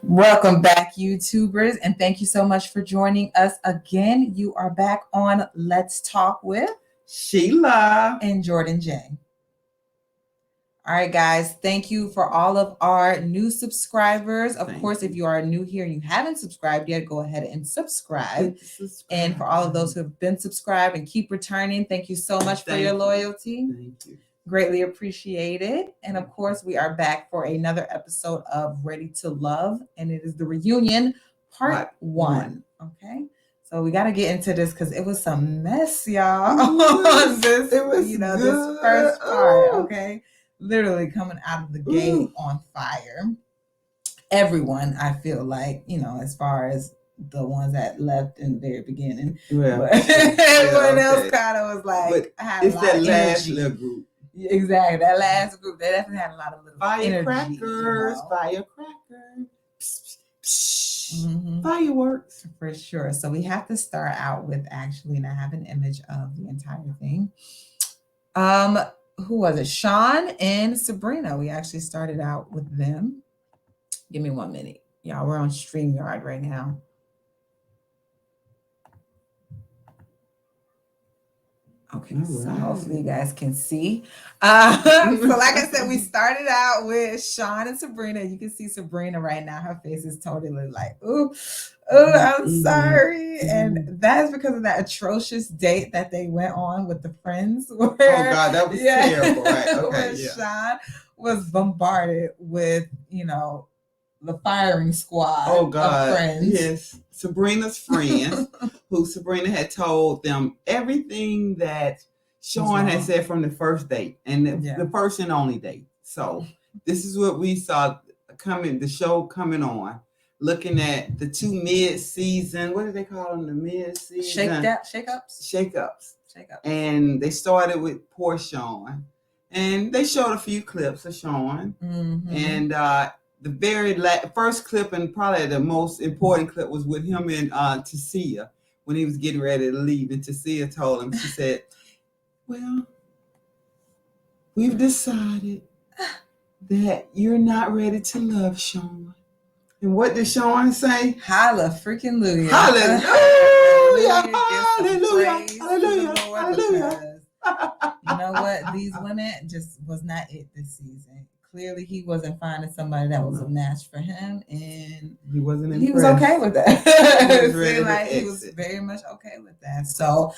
Welcome back, YouTubers, and thank you so much for joining us again. You are back on Let's Talk with Sheila and Jordan J. All right, guys, thank you for all of our new subscribers. Of course, if you are new here and you haven't subscribed yet, go ahead and subscribe. And for all of those who have been subscribed and keep returning, thank you so much for your loyalty. Thank you. Greatly appreciated. And of course, we are back for another episode of Ready to Love, and it is the reunion part one. Okay. So we got to get into this because it was some mess, y'all. On this, it was this first part. Okay. Literally coming out of the gate on fire. Everyone, I feel like, as far as the ones that left in the very beginning. But everyone else kind of was like, it's that last little group. Exactly, that last group, they definitely had a lot of little firecrackers, fireworks, for sure. So we have to start out with actually, and I have an image of the entire thing. Who was it? Sean and Sabrina. We actually started out with them. Give me 1 minute, y'all. We're on StreamYard right now. Okay, so hopefully you guys can see. So like I said, we started out with Sean and Sabrina. You can see Sabrina right now. Her face is totally like, ooh, I'm sorry. And that's because of that atrocious date that they went on with the friends. Where, oh, God, that was terrible. Right? Okay, where Sean was bombarded with, the firing squad of friends. Yes, Sabrina's friends, who Sabrina had told them everything that Sean had said from the first date and the first and only date. So this is what we saw the show coming on, looking at the two mid-season, what do they call them, the mid-season? Shake-ups. And they started with poor Sean. And they showed a few clips of Sean. Mm-hmm. And the very first clip, and probably the most important clip, was with him and Tasia when he was getting ready to leave. And Tasia told him, she said, well, we've decided that you're not ready to love Sean. And what did Sean say? Hallelujah. Hallelujah. Hallelujah. Hallelujah. You know what? These women just was not it this season. Clearly, he wasn't finding somebody that was a match for him, and he wasn't impressed. He was okay with that. He was very much okay with that. So,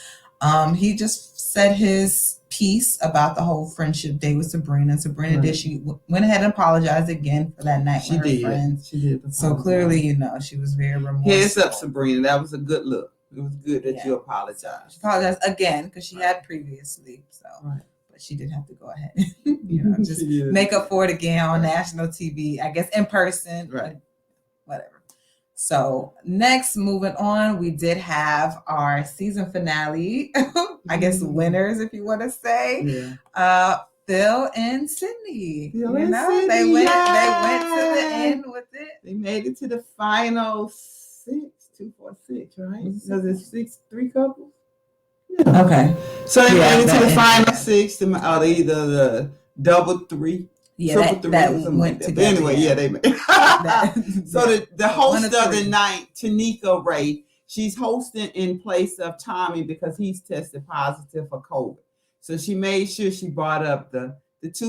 he just said his piece about the whole friendship day with Sabrina. Sabrina did. She went ahead and apologized again for that night with her friends. She did. So clearly, she was very remorseful. Heads up, Sabrina. That was a good look. It was good that you apologized. She apologized again because she had previously. So. Right. She did have to go ahead and just make up for it again on national TV, I guess in person, right? Whatever. So next, moving on, we did have our season finale. I guess winners, if you want to say. Yeah. Phil and Sydney. They went to the end with it. They made it to the final 2, 4, 6, right? Because it's 3 couples. Yeah. Okay. So they made it to the final 6, either the double 3. Yeah, that went together. But anyway, they made So the host of the night, Tanika Ray, she's hosting in place of Tommy because he's tested positive for COVID. So she made sure she brought up the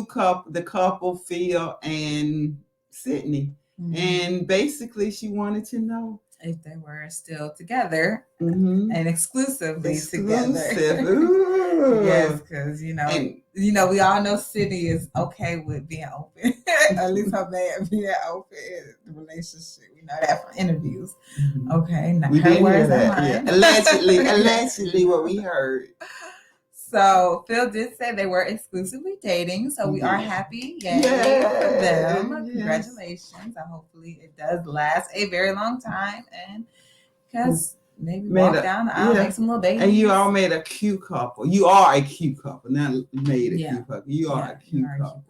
couple, Phil and Sydney. Mm-hmm. And basically she wanted to know if they were still together and exclusively together. Ooh. Yes, because we all know Sydney is okay with being open. At least her man being open in the relationship. We know that from interviews. Mm-hmm. Okay, now her words are mine. Allegedly, what we heard. So Phil did say they were exclusively dating, so we are happy. Yay for them. Yes. Congratulations. Hopefully it does last a very long time, and because maybe walk down the aisle, make some little babies. And you all made a cute couple. You are a cute couple. Not made a cute couple. You are a cute couple.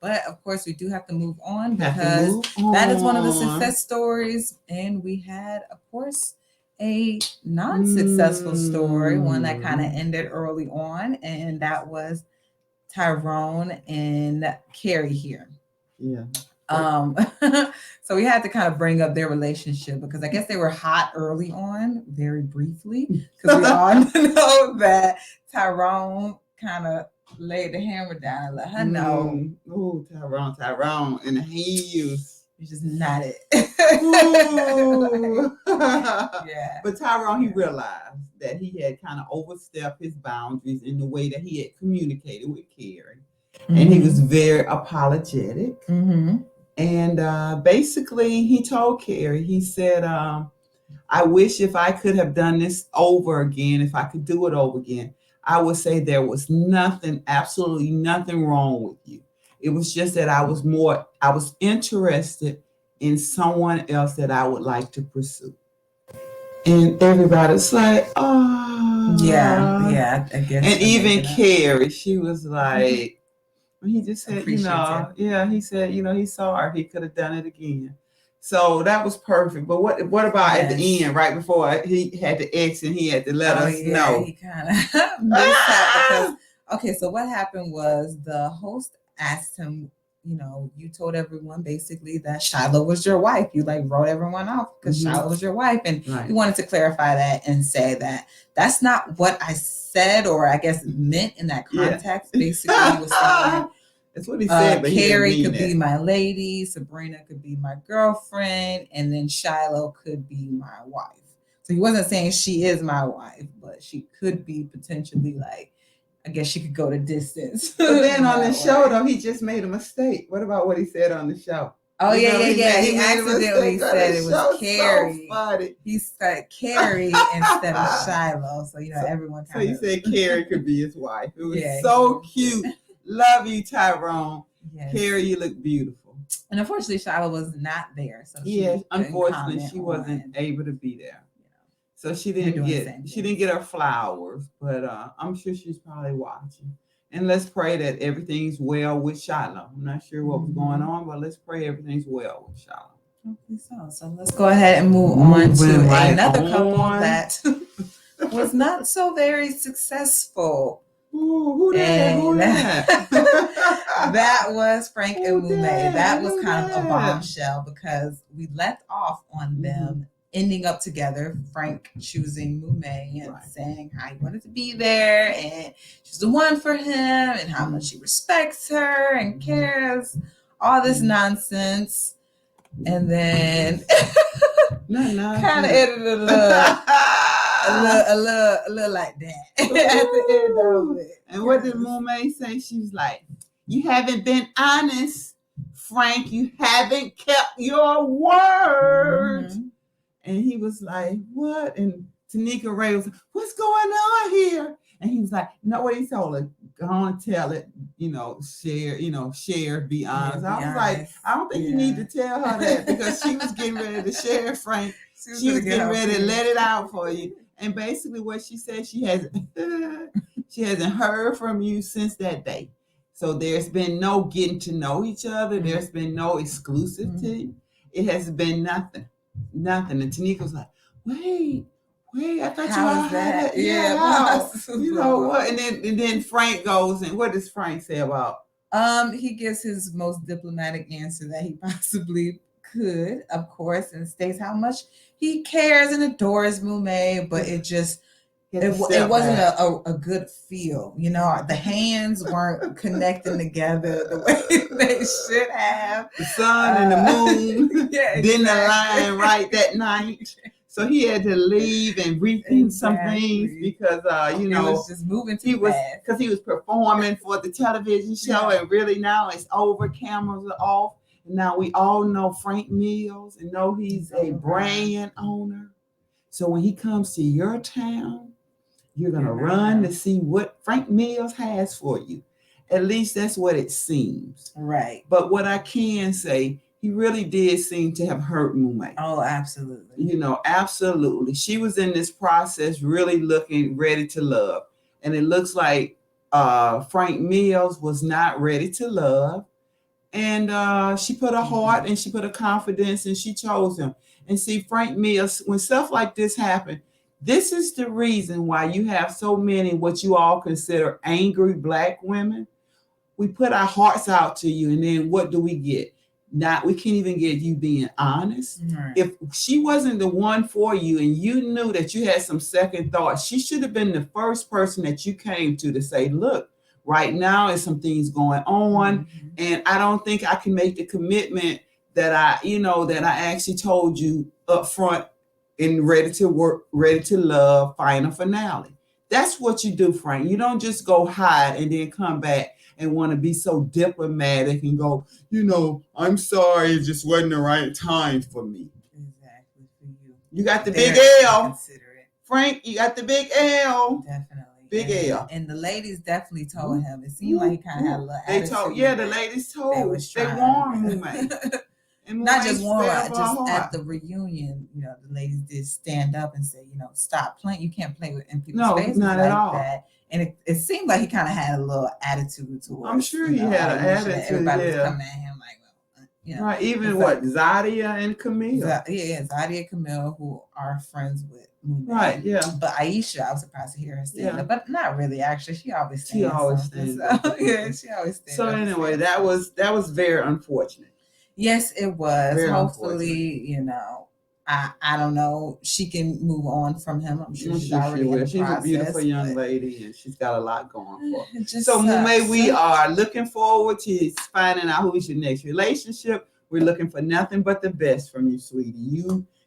But of course, we do have to move on because that is one of the success stories, and we had, of course, a non-successful story, one that kind of ended early on, and that was Tyrone and Carrie here. Yeah. So we had to kind of bring up their relationship because I guess they were hot early on, very briefly, because we all know that Tyrone kind of laid the hammer down and let her know. Oh, Tyrone in the heels. You just nodded. Yeah. But Tyrone, he realized that he had kind of overstepped his boundaries in the way that he had communicated with Carrie. Mm-hmm. And he was very apologetic. Mm-hmm. And basically, he told Carrie, he said, I wish if I could have done this over again, if I could do it over again, I would say there was absolutely nothing wrong with you. It was just that I was interested in someone else that I would like to pursue. And everybody's like, oh. Yeah, I guess. And even Carrie, she was like, he just said, he said, he's sorry, he could have done it again. So that was perfect. But what about at the end, right before he had to exit, he had to let us know? He kind of missed that because, so what happened was the host asked him, you told everyone basically that Shiloh was your wife. You wrote everyone off because Shiloh was your wife. And he wanted to clarify that and say that that's not what I said, or I guess meant in that context. Yeah. Basically, he was saying, that's what he said, but Carrie could be my lady, Sabrina could be my girlfriend, and then Shiloh could be my wife. So he wasn't saying she is my wife, but she could be potentially I guess she could go the distance. But then on the show, though, he just made a mistake. What about what he said on the show? Oh, yeah. He accidentally said it was Carrie. So he said Carrie instead of Shiloh. So, everyone kind of... So he said Carrie could be his wife. It was so cute. Love you, Tyrone. Yes. Carrie, you look beautiful. And unfortunately, Shiloh was not there. So unfortunately, she wasn't able to be there. So she didn't get her flowers, but I'm sure she's probably watching. And let's pray that everything's well with Shiloh. I'm not sure what was going on, but let's pray everything's well with Shiloh. Okay, so let's go ahead and move on to another couple that was not so very successful. Ooh, who that? That was Frank and Mumay. That was kind of a bombshell because we left off on them ending up together, Frank choosing Mumay and saying how he wanted to be there and she's the one for him and how much he respects her and cares, all this nonsense. And then kind of ended a little like that at the end of it. And what did Mumay say? She was like, you haven't been honest, Frank. You haven't kept your word. Mm-hmm. And he was like, what? And Tanika Ray was like, what's going on here? And he was like, no, what he told her, go on, tell it, share, be honest. I was like, I don't think you need to tell her that because she was getting ready to share, Frank. She was getting ready to let it out for you. And basically what she said, she hasn't heard from you since that day. So there's been no getting to know each other. Mm-hmm. There's been no exclusivity. Mm-hmm. It has been nothing. And Tanika was like, wait, I thought you all had that. Yeah. You know what? And then Frank goes, and what does Frank say about? He gives his most diplomatic answer that he possibly could, of course, and states how much he cares and adores Mumay, but it just it wasn't a good feel. The hands weren't connecting together the way they should have. The sun and the moon didn't align right that night. So he had to leave and rethink some things because, it was just moving too fast. Because he was performing for the television show and really now it's over, cameras are off. And now we all know Frank Mills and know he's a brand owner. So when he comes to your town, you're going to run to see what Frank Mills has for you. At least that's what it seems. Right. But what I can say, he really did seem to have hurt Mumay. Oh, absolutely. Absolutely. She was in this process really looking ready to love. And it looks like Frank Mills was not ready to love. And she put her heart and she put her confidence and she chose him. And see, Frank Mills, when stuff like this happened, this is the reason why you have so many what you all consider angry Black women. We put our hearts out to you, and then what do we get? we can't even get you being honest. Right. If she wasn't the one for you and you knew that you had some second thoughts, she should have been the first person that you came to say, look, right now there's some things going on, and I don't think I can make the commitment that I actually told you up front in Ready to Work, Ready to Love, final finale. That's what you do, Frank. You don't just go hide and then come back and want to be so diplomatic and go, I'm sorry, it just wasn't the right time for me. Exactly, for you. You got the big L. Frank, you got the big L. Definitely. Big L. And the ladies definitely told him. It seemed like he kind of had a little attitude. The ladies told. They warned him. Not just one, just at the reunion, the ladies did stand up and say, stop playing. You can't play in people's faces not like at all. that. And it seemed like he kind of had a little attitude towards. I'm sure he had an attitude. Everybody was coming at him like, right. Even Zadia and Kamil. Zadia and Kamil, who are friends with Moon. Right. Yeah. But Aisha, I was surprised to hear her stand up, but not really. Actually, she always stands up. Yeah, she always stands up. So anyway, that was very unfortunate. Yes, it was. Very Hopefully, I don't know. She can move on from him. I'm sure she's already in the She's process, a beautiful young lady, and she's got a lot going for her. So, Mume, we are looking forward to finding out who's your next relationship. We're looking for nothing but the best from you, sweetie.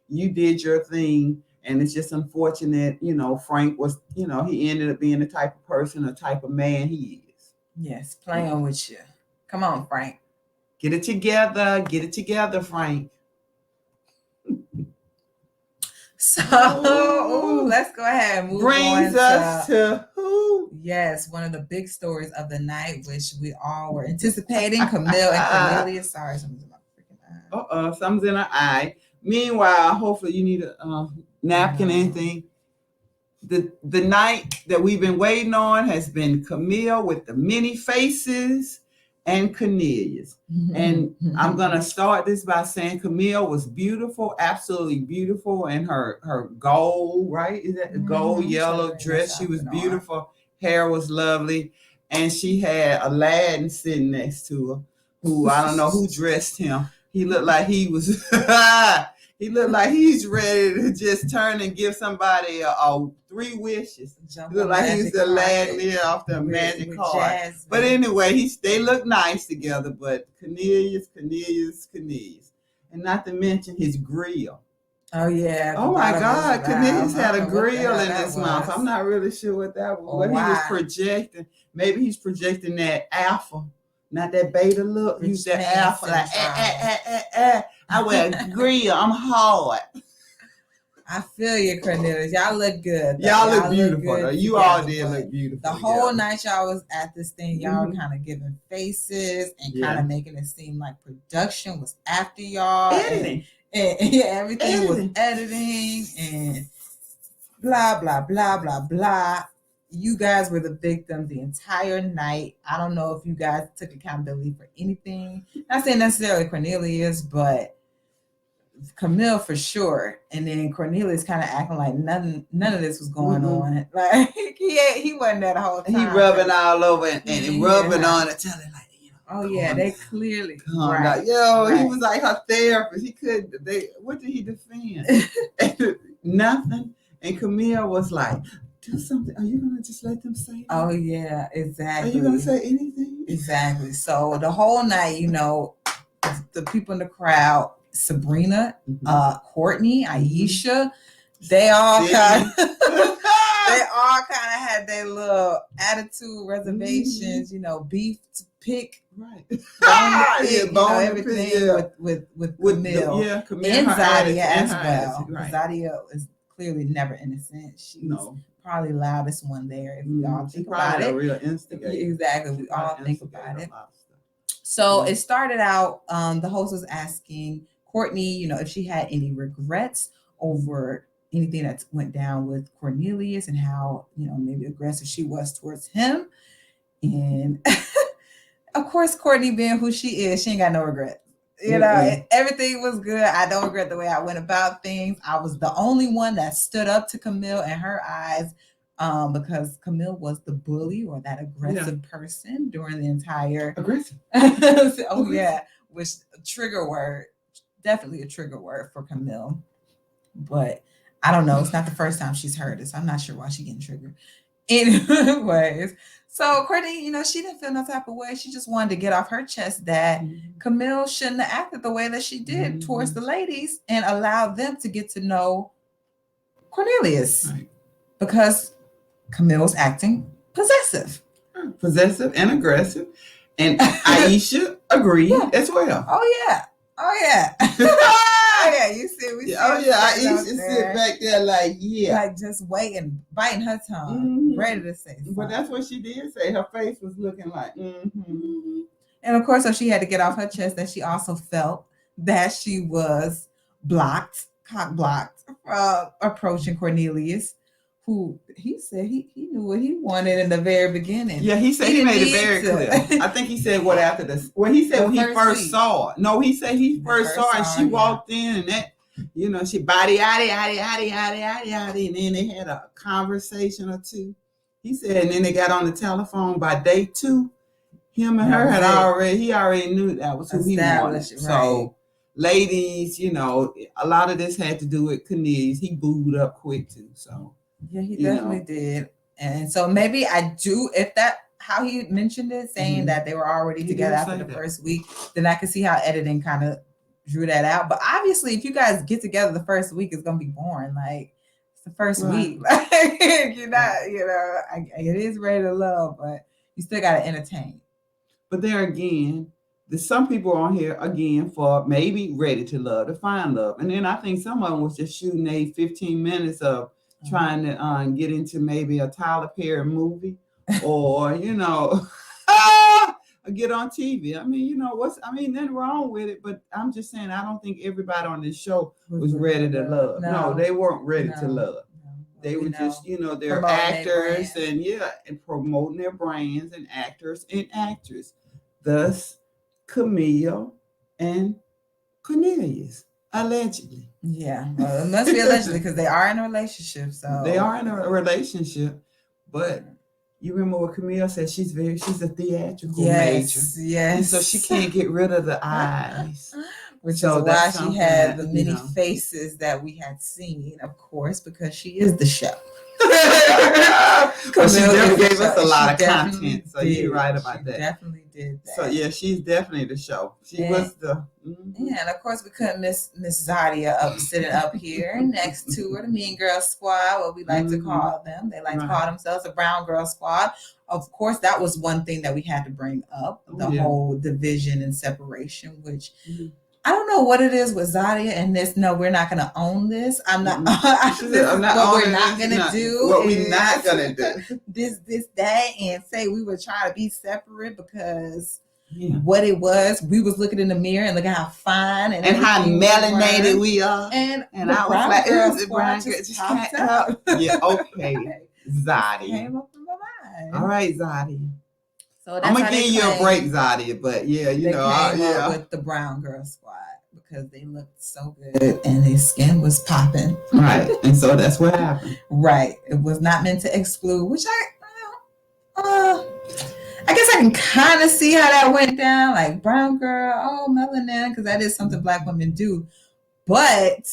You did your thing, and it's just unfortunate. Frank was, he ended up being the type of person, the type of man he is. Yes, playing with you. Come on, Frank. Get it together, Frank. So let's go ahead and move Brings on us to who? Yes, one of the big stories of the night, which we all were anticipating. Camille and Cornelius. Sorry, something's in my freaking eye. Something's in her eye. Meanwhile, hopefully you need a napkin, anything. The night that we've been waiting on has been Camille with the many faces and Cornelius. And I'm going to start this by saying Camille was beautiful, absolutely beautiful in her gold, right? Is that the gold yellow dress? She was beautiful. Hair was lovely. And she had Aladdin sitting next to her, who I don't know who dressed him. He looked like he was, he looked like he's ready to just turn and give somebody 3 wishes. He looked like he was Aladdin off the magic card. But anyway, they look nice together, but Cornelius. And not to mention his grill. Oh, yeah. Oh, my God. Cornelius had a grill in his mouth. I'm not really sure what that was. He was projecting. Maybe he's projecting that alpha, not that beta look. He's that alpha, like, I wear a grill. I'm hard. I feel you, Cornelius. Y'all look good. Y'all look beautiful. You all did look beautiful. The whole night y'all was at this thing, y'all kind of giving faces and kind of making it seem like production was after y'all. Editing. And everything was editing and blah, blah, blah, blah, blah. You guys were the victim the entire night. I don't know if you guys took accountability for anything. Not saying necessarily Cornelius, but Camille for sure. And then Cornelius kind of acting like none of this was going on. Like he wasn't there the whole time. He rubbing all over and rubbing on it, telling like, oh yeah, they clearly he was like her therapist. He couldn't. What did he defend? Nothing. And Camille was like, do something. Are you gonna just let them say that? Oh yeah, exactly. Are you gonna say anything? Exactly. So the whole night, the people in the crowd, Sabrina, Kourtney, Aisha, they all kind of had their little attitude, reservations, beef to pick, right? Everything with Camille, Camille and Zadia as well. Attitude, right. Zadia is clearly never innocent. She's probably loudest one there. If we all think about it, a real instigator. Exactly, we all think about it. So it started out. The host was asking Kourtney, if she had any regrets over anything that went down with Cornelius and how, maybe aggressive she was towards him. And of course, Kourtney being who she is, she ain't got no regrets. Everything was good. I don't regret the way I went about things. I was the only one that stood up to Camille in her eyes because Camille was the bully or that aggressive person during the entire... Aggressive. which a trigger word, definitely a trigger word for Kamil. But I don't know. It's not the first time she's heard it, so I'm not sure why she's getting triggered. Anyways, so Kourtney, she didn't feel no type of way. She just wanted to get off her chest that Kamil shouldn't have acted the way that she did towards the ladies and allow them to get to know Cornelius, because Camille's acting possessive and aggressive, and Aisha agreed as well. Oh yeah. Oh yeah, you see, Aisha sit back there like just waiting, biting her tongue, ready to say something. But that's what she did say. Her face was looking like, And of course, so she had to get off her chest that she also felt that she was cock blocked from approaching Cornelius, who he said he knew what he wanted in the very beginning. Yeah, he said he made it very clear. I think he said what after this. Well, he said when he first saw it. No, he said he first saw it and she walked in and that, she body, yaddy, and then they had a conversation or two. He said, and then they got on the telephone by day 2. Him and her he already knew that was who he wanted. Right. So, ladies, a lot of this had to do with Cornelius. He booed up quick too, so. Yeah, he definitely did. And so maybe if that how he mentioned it, saying that they were already together after the first week, then I could see how editing kind of drew that out. But obviously, if you guys get together the first week, it's gonna be boring. Like, it's the first week. Like, you're not, it is ready to love, but you still gotta entertain. But there again, there's some people on here again for maybe ready to love, to find love. And then I think some of them was just shooting 15 minutes of trying to get into maybe a Tyler Perry movie or, get on TV. I mean, nothing wrong with it, but I'm just saying, I don't think everybody on this show was ready to love. No, they weren't ready to love. They were just, they're actors and promoting their brands and actors and actresses. Thus, Kamil and Cornelius. Allegedly. Yeah. Well, it must be allegedly because they are in a relationship. So they are in a relationship. But you remember what Kamil said? She's a theatrical major. Yes. And so she can't get rid of the eyes. Which is why she had the many faces that we had seen, of course, because she is the show. But she definitely gave us a lot of content. So you're right about that. Definitely did that. So yeah, she's definitely the show. She was the Yeah, and of course we couldn't miss Zadia sitting up here next to her, the Mean Girl Squad, what we like to call them. They like to call themselves a Brown Girl Squad. Of course, that was one thing that we had to bring up, the whole division and separation, which I don't know what it is with Zadia and this. No, we're not going to own this. I'm not. What we're not going to do. What we're not going to do. This, that, and say we would try to be separate because what it was, we was looking in the mirror and look at how fine and how melanated we are. And I was like, is it brown girl just popped out? Yeah, okay. Zadia. Came up from my mind. All right, Zadia. So I'm gonna give you a break, Zadia, but they came up with the Brown Girl Squad because they looked so good and their skin was popping. Right, and so that's what happened. Right, it was not meant to exclude, which I guess I can kind of see how that went down. Like brown girl, melanin, because that is something Black women do. But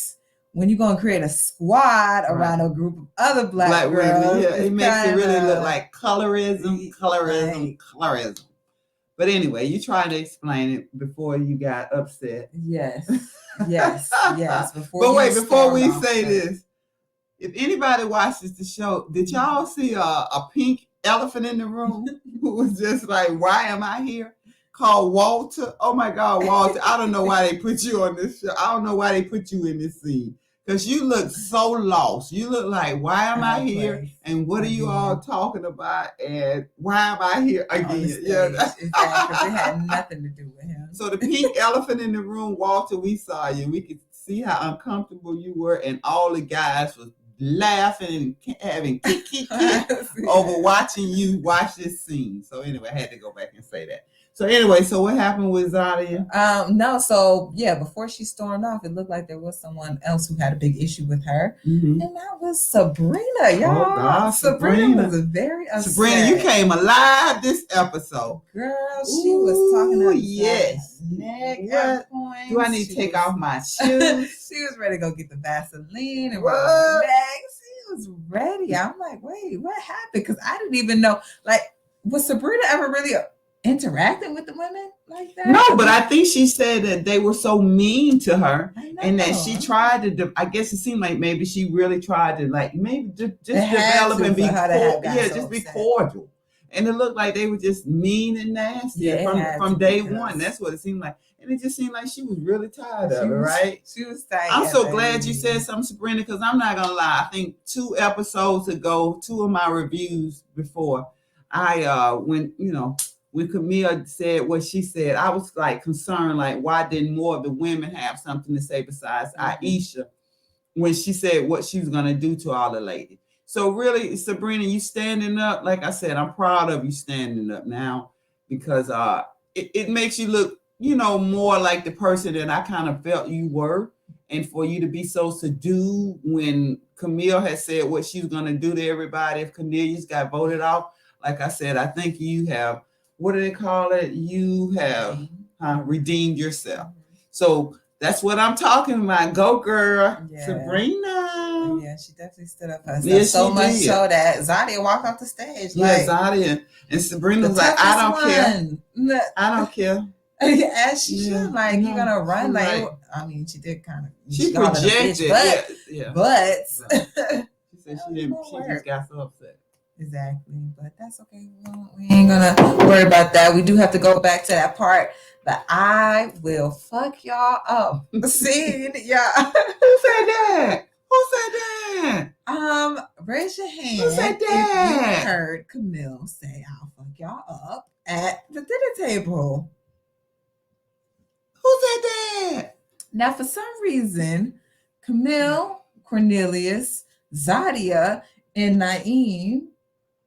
when you're going to create a squad around a group of other black girls, women, it makes it really look like colorism. But anyway, you tried to explain it before you got upset. Yes. Before we say this, if anybody watches the show, did y'all see a pink elephant in the room who was just like, why am I here? Called Walter. Oh my God, Walter. I don't know why they put you on this show. I don't know why they put you in this scene. Because you look so lost. You look like, why am I here? And what are you all talking about? And why am I here again? Because it had nothing to do with him. So the pink elephant in the room, Walter, we saw you. We could see how uncomfortable you were. And all the guys was laughing and having kick over watching you watch this scene. So anyway, I had to go back and say that. So anyway, so what happened with Zadia? No, so yeah, before she stormed off, it looked like there was someone else who had a big issue with her, and that was Sabrina, y'all. Oh God, Sabrina was very upset. Sabrina, you came alive this episode, girl. She was talking her yes. neck at point. Do I need to take off my shoes? She was ready to go get the Vaseline and rub her neck. She was ready. I'm like, wait, what happened? Because I didn't even know. Like, was Sabrina ever really interacting with the women like that? No, but I think she said that they were so mean to her, and that she tried to. I guess it seemed like maybe she really tried to, like, maybe just develop and be just be cordial. And it looked like they were just mean and nasty from day one. That's what it seemed like. And it just seemed like she was really tired of it, right? She was tired. I'm so glad you said something, Sabrina, because I'm not going to lie. I think 2 episodes ago, 2 of my reviews before, when Kamil said what she said, I was like concerned, like, why didn't more of the women have something to say besides Aisha when she said what she was going to do to all the ladies? So really, Sabrina, you standing up. Like I said, I'm proud of you standing up now, because it makes you look, more like the person that I kind of felt you were. And for you to be so subdued when Kamil had said what she was going to do to everybody if Cornelius got voted off. Like I said, I think you have, what do they call it? You have redeemed yourself. So that's what I'm talking about. Go, girl. Yeah. Sabrina. Yeah, she definitely stood up for herself. Yeah, so much so that Zadia walked off the stage. Yeah, Zadia. And Sabrina was like, I don't care. I don't care. As she should. Like, you're going to run. Like, I mean, she did kind of. She projected. But. She said she didn't. She just got so upset. Exactly. But that's okay. We ain't going to worry about that. We do have to go back to that part. But I will fuck y'all up. See, yeah. Who said that? Who said that? Raise your hand. Who said that? If you heard Kamil say, "I'll fuck y'all up" at the dinner table. Who said that? Now, for some reason, Kamil, Cornelius, Zadia, and Naeem,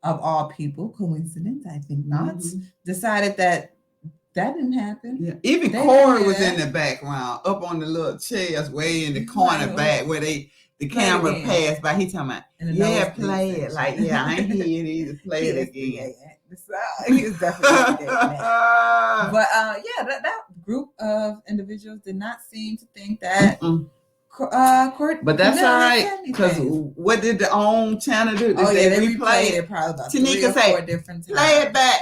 of all people, coincidence, I think not, decided that didn't happen. Yeah. Even Corey was in the background, up on the little chairs, way in the corner back where the camera passed by. He talking about, play it. Like, I ain't hear it either. Play it again. He was definitely that. But that group of individuals did not seem to think that Kourtney. But that's all right, because what did the own channel do? They replayed it probably about Tanika 3 or 4 different times. Play it back.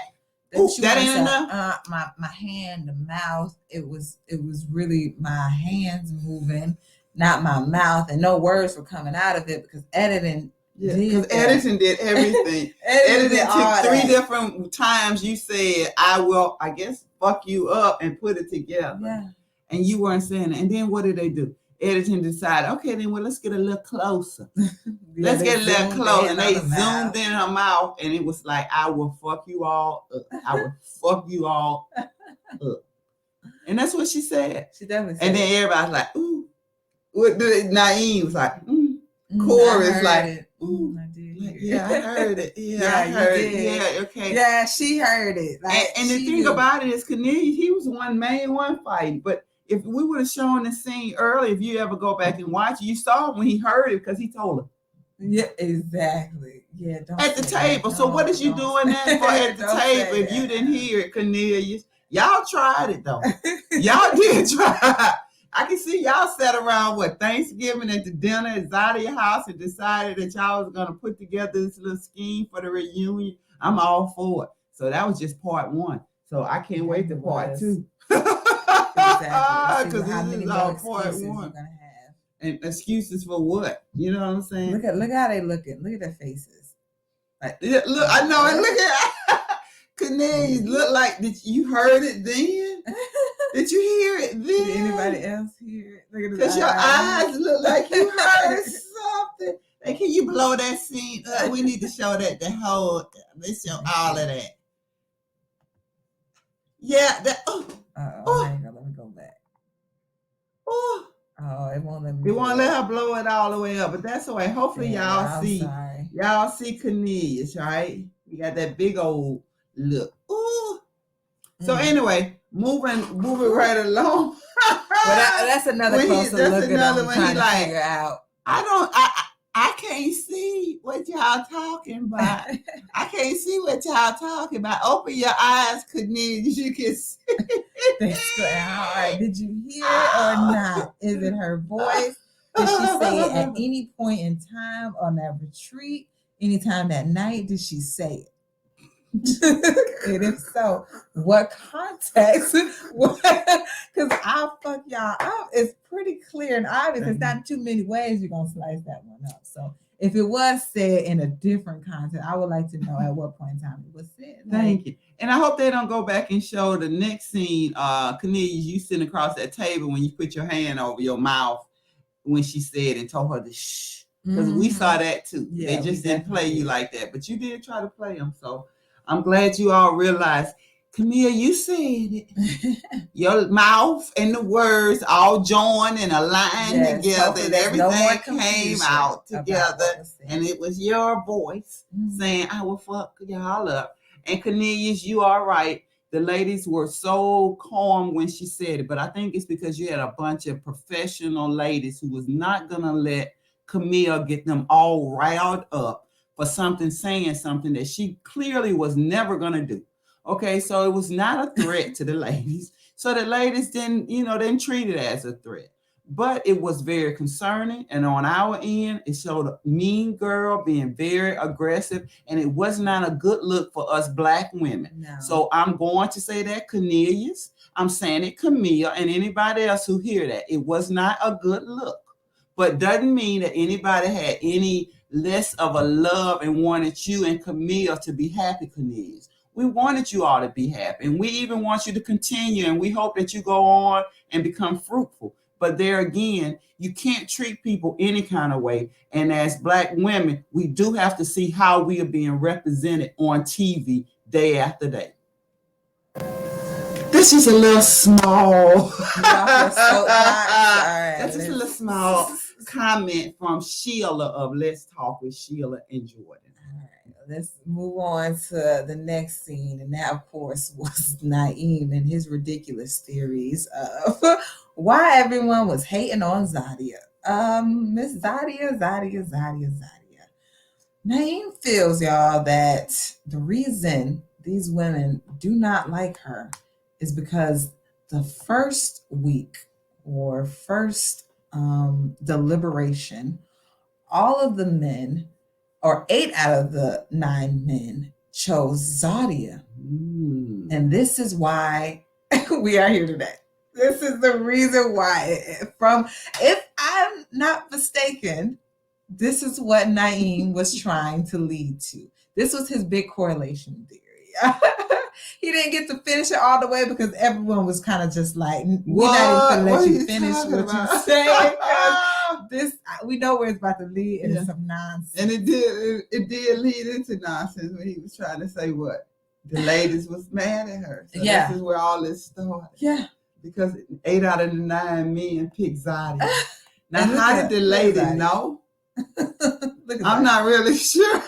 Ooh, that ain't enough. My hand, the mouth. It was really my hands moving, not my mouth, and no words were coming out of it because editing. Yeah, because editing did everything. Editing took 3 different times. You said, "I will, I guess, fuck you up," and put it together. Yeah. And you weren't saying it. And then what did they do? Editing decided, okay, then let's get a little closer. Let's get a little closer. And they zoomed in her mouth, and it was like, "I will fuck you all up. I will fuck you all up." And that's what she said. She definitely said. And then everybody's like, "Ooh." Naeem was like, Corey is like, "Ooh." I did. Yeah, I heard it. Yeah, I heard it. Yeah, okay. Yeah, she heard it. Like, and the thing about it is, Cornelius, he was one fighting, but if we would have shown the scene early, if you ever go back and watch it, you saw when he heard it because he told her. Yeah, exactly. Yeah, at the table. So what is you doing that for at the table if you didn't hear it, Cornelius? Y'all tried it though. Y'all did try. I can see y'all sat around Thanksgiving at the dinner at Zadia's house and decided that y'all was gonna put together this little scheme for the reunion. I'm all for it. So that was just part 1. So I can't wait to part 2. Because this is all part 1. And excuses for what? You know what I'm saying? Look how they looking. Look at their faces. Like, look, I know, and look at Cornelius. Look like you heard it then? Did you hear it then? Did anybody else hear it? Because your eyes look like you heard something. Like, can you blow that scene up? We need to show that let's show all of that. Yeah, that. Hang on, let me go back. It won't let me. It won't let her blow it all the way up, but that's all right. Hopefully, y'all see Cornelius, right? You got that big old look. Ooh. So anyway, moving right along. Well, that's another closer look at him trying to figure out. I can't see what y'all talking about. I can't see what y'all talking about. Open your eyes, Cornelius. You can see. All right, did you hear it or not? Is it her voice? Did she say it at any point in time on that retreat? Anytime that night, did she say it? And if so, what context? Because I'll fuck y'all up. It's pretty clear and obvious. There's not too many ways you're gonna slice that one up. So if it was said in a different context, I would like to know at what point in time it was said. Thank you. And I hope they don't go back and show the next scene. Cornelius, you sitting across that table when you put your hand over your mouth when she said and told her to shh. Because we saw that too. Yeah, they just didn't play you like that. But you did try to play them. So I'm glad you all realized, Kamil, you said it. Your mouth and the words all joined and aligned together, and everything came out together. And it was your voice saying, I will fuck y'all up. And Cornelius, you are right. The ladies were so calm when she said it. But I think it's because you had a bunch of professional ladies who was not going to let Kamil get them all riled up for something, saying something that she clearly was never going to do. Okay, so it was not a threat to the ladies. So the ladies didn't treat it as a threat. But it was very concerning. And on our end, it showed a mean girl being very aggressive. And it was not a good look for us Black women. No. So I'm going to say that, Cornelius. I'm saying it, Kamil, and anybody else who hear that. It was not a good look. But doesn't mean that anybody had any less of a love and wanted you and Kamil to be happy, Cornelius. We wanted you all to be happy. And we even want you to continue. And we hope that you go on and become fruitful. But there again, you can't treat people any kind of way. And as Black women, we do have to see how we are being represented on TV day after day. This is a little small. That's just a little small comment from Sheila of Let's Talk with Sheila and Jordan. All right, let's move on to the next scene. And that, of course, was Naeem and his ridiculous theories of why everyone was hating on Zadia. Miss Zadia. Naeem feels, y'all, that the reason these women do not like her is because the first week or first deliberation, all of the men, or 8 out of the 9 men, chose Zadia. And this is why we are here today. This is the reason why. If I'm not mistaken, this is what Naeem was trying to lead to. This was his big correlation theory. He didn't get to finish it all the way because everyone was kind of just like, we're not even gonna let you finish what you say. This, we know where it's about to lead into some nonsense. And it did lead into nonsense when he was trying to say what? The ladies was mad at her. So this is where all this started. Yeah. Because 8 out of the 9 men picked Zadia. Now, how did the lady know? I'm not really sure.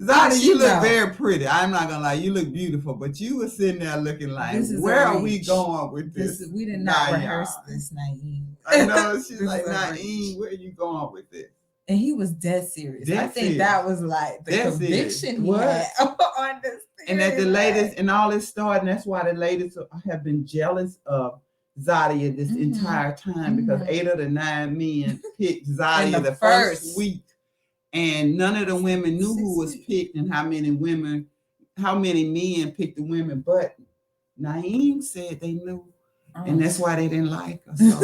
Zadia, you look very pretty. I'm not gonna lie, you look beautiful, but you were sitting there looking like, where are we going with this? We did not rehearse this, Naeem. I know, she's like, Naeem, where are you going with this? And he was dead serious. I think that was like the conviction he had on this thing. And that the ladies, and all this started, and that's why the ladies have been jealous of Zadia this entire time, because 8 of the 9 men picked Zadia the first week. And none of the women knew who was picked and how many men picked the women. But Naeem said they knew. And that's why they didn't like her. So,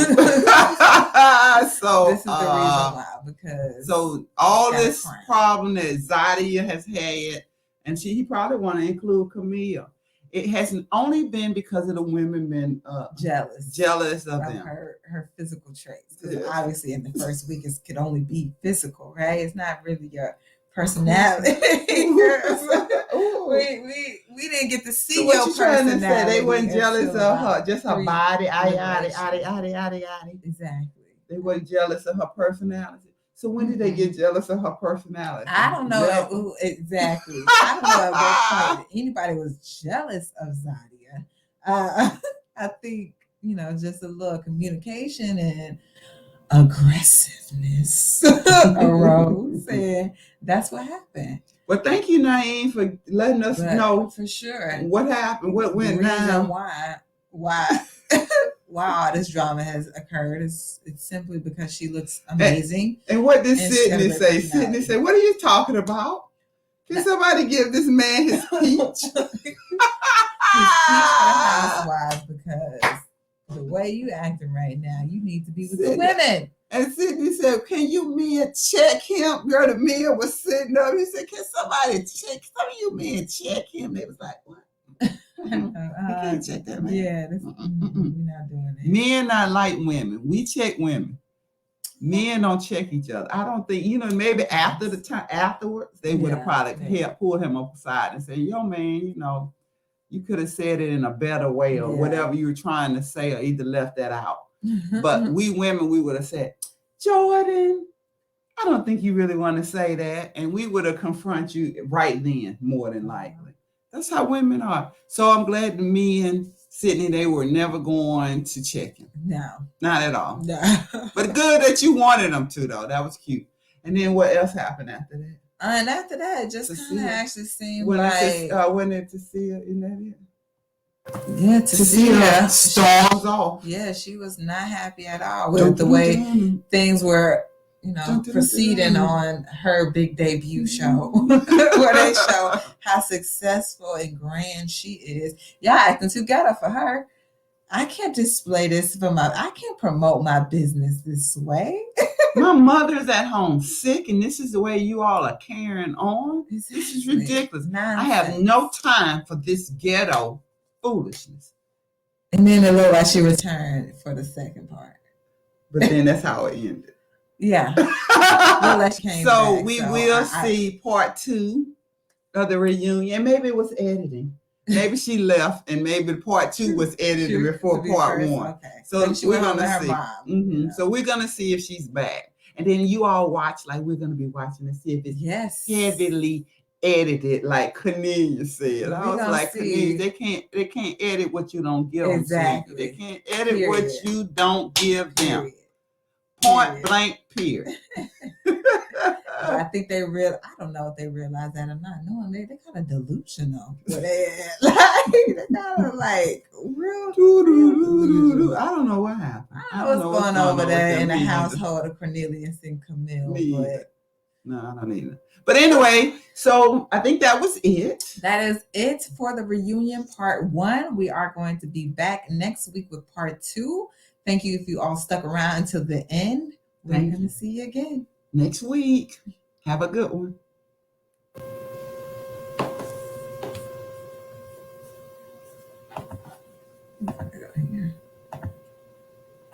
this is the reason why. Because so all this problem that Zadia has had, and he probably want to include Kamil. It hasn't only been because of the women been jealous of them. Her physical traits. Because obviously in the first week it could only be physical, right? It's not really your personality. we didn't get to see your personality. They weren't jealous of her, just her body. Exactly. They weren't jealous of her personality. So when did they get jealous of her personality? I don't know exactly. I don't know at what point anybody was jealous of Zadia. I think, just a little communication and aggressiveness arose, and that's what happened. Well, thank you, Naeem, for letting us know for sure what happened, what went down, why all this drama has occurred. It's simply because she looks amazing. And what did Sydney say? Sydney said, "What are you talking about? Can somebody give this man his speech?" His speech for the housewives, because the way you acting right now, you need to be with the women. And Sydney said, "Can you men check him?" Girl, the men was sitting up. He said, "Can somebody check? Some of you men check him." They was like, "What?" I can't check that man. Yeah, we're not doing that. Men not like women. We check women. Men don't check each other. I don't think, maybe after the time afterwards, they would have probably pulled him up aside and said, "Yo, man, you could have said it in a better way, or whatever you were trying to say, or either left that out." But we women, we would have said, "Jordan, I don't think you really want to say that." And we would have confronted you right then, more than likely. That's how women are. So I'm glad the men, Sydney, they were never going to check him. No. Not at all. No. But good that you wanted them to, though. That was cute. And then what else happened after that? And after that, it just kind of actually seemed when like... when did Tasia in that it? Yeah, Tasia storms off. Yeah, she was not happy at all with the way things were, proceeding on her big debut show, where they show how successful and grand she is. Y'all acting together for her. I can't display this I can't promote my business this way. My mother's at home sick, and this is the way you all are carrying on. Exactly. This is ridiculous. I have no time for this ghetto foolishness. And then it looked like she returned for the second part. But then that's how it ended. Yeah. So we will see part 2 of the reunion. Maybe it was editing. Maybe she left, and maybe part 2 was edited before part 1. Okay. So we're gonna see. So we're gonna see if she's back, and then you all watch like we're gonna be watching to see if it's heavily edited, like Cornelia said. I was like, Cornelia, they can't edit what you don't give them. Exactly. They can't edit what you don't give them. Point blank, period. But I think I don't know if they realize that or not. No, they're kind of delusional. They're kind of like real. I don't know what happened. I don't know what's going on over there in the household of Cornelius and Kamil. No, I don't either. But anyway, so I think that was it. That is it for the reunion part 1. We are going to be back next week with part 2. Thank you if you all stuck around until the end. We're going to see you again next week. Have a good one.